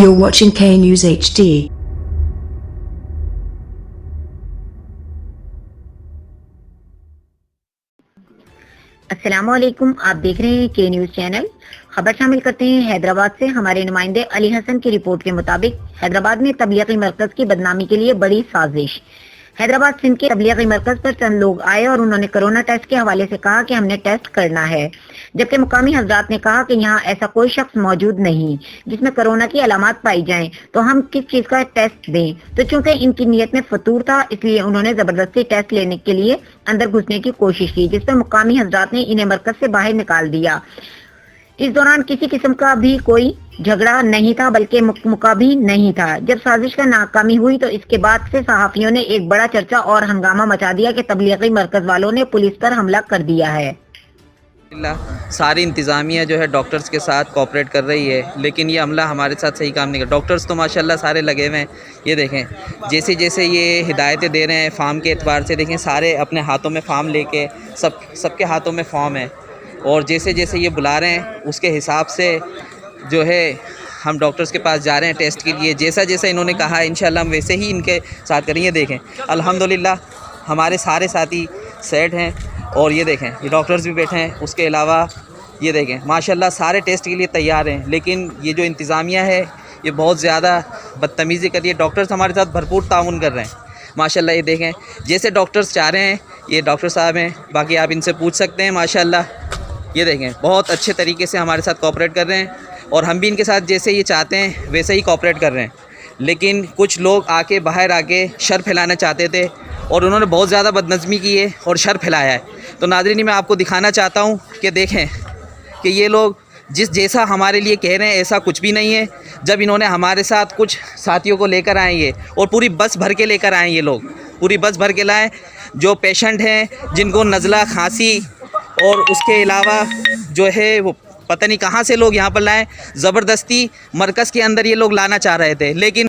You're watching K News HD. अस्सलामुअलैकुम, आप देख रहे हैं के न्यूज़ चैनल। खबर शामिल करते हैं हैदराबाद से। हमारे नुमाइंदे अली हसन की रिपोर्ट के मुताबिक हैदराबाद में तबलीगी मरकज की बदनामी के लिए बड़ी साजिश। हैदराबाद सिंध के तबलीगी मरकज पर चंद लोग आए और उन्होंने कोरोना टेस्ट के हवाले से कहा कि हमने टेस्ट करना है, जबकि मुकामी हजरात ने कहा कि यहाँ ऐसा कोई शख्स मौजूद नहीं जिसमें कोरोना की अलामात पाई जाएं, तो हम किस चीज का टेस्ट दें। तो चूंकि इनकी नीयत में फतूर था, इसलिए उन्होंने जबरदस्ती टेस्ट लेने के लिए अंदर घुसने की कोशिश की, जिस पर मुकामी हजरात ने इन्हें मरकज से बाहर निकाल दिया। इस दौरान किसी किस्म का भी कोई झगड़ा नहीं था, बल्कि मुका भी नहीं था। जब साजिश का नाकामी हुई तो इसके बाद से सहाफियों ने एक बड़ा चर्चा और हंगामा मचा दिया कि तबलीगी मरकज वालों ने पुलिस पर हमला कर दिया है। सारी इंतज़ामिया जो है डॉक्टर्स के साथ कोऑपरेट कर रही है, लेकिन ये अमला हमारे साथ सही काम नहीं कर। डॉक्टर्स तो माशाल्लाह सारे लगे हुए हैं। ये देखें जैसे जैसे ये हिदायतें दे रहे हैं फार्म के एतबार से, देखें सारे अपने हाथों में फार्म लेके सबके हाथों में फॉर्म है, और जैसे जैसे ये बुला रहे हैं उसके हिसाब से जो है हम डॉक्टर्स के पास जा रहे हैं टेस्ट के लिए। जैसा जैसा इन्होंने कहा है इंशाल्लाह हम वैसे ही इनके साथ करेंगे। देखें अल्हम्दुलिल्लाह हमारे सारे साथी सेट हैं, और ये देखें ये डॉक्टर्स भी बैठे हैं। उसके अलावा ये देखें माशाल्लाह सारे टेस्ट के लिए तैयार हैं, लेकिन ये जो इंतज़ामिया है ये बहुत ज़्यादा बदतमीज़ी कर रही है। डॉक्टर्स हमारे साथ भरपूर ताउन कर रहे हैं माशाल्लाह। ये देखें जैसे डॉक्टर्स चाह रहे हैं, ये डॉक्टर साहब हैं, बाकी आप इनसे पूछ सकते हैं माशाल्लाह। ये देखें बहुत अच्छे तरीके से हमारे साथ कोऑपरेट कर रहे हैं, और हम भी इनके साथ जैसे ये चाहते हैं वैसे ही कोऑपरेट कर रहे हैं। लेकिन कुछ लोग आके बाहर आके शर फैलाना चाहते थे, और उन्होंने बहुत ज़्यादा बदनज़मी की है और शर फैलाया है। तो नाज़रीन मैं आपको दिखाना चाहता हूँ कि देखें कि ये लोग जैसा हमारे लिए कह रहे हैं ऐसा कुछ भी नहीं है। जब इन्होंने हमारे साथ कुछ साथियों को लेकर आएंगे, और पूरी बस भर के लेकर आए, ये लोग पूरी बस भर के लाएँ जो पेशेंट हैं जिनको नज़ला खांसी और उसके अलावा जो है वो पता नहीं कहाँ से लोग यहाँ पर लाएँ। ज़बरदस्ती मरकज़ के अंदर ये लोग लाना चाह रहे थे, लेकिन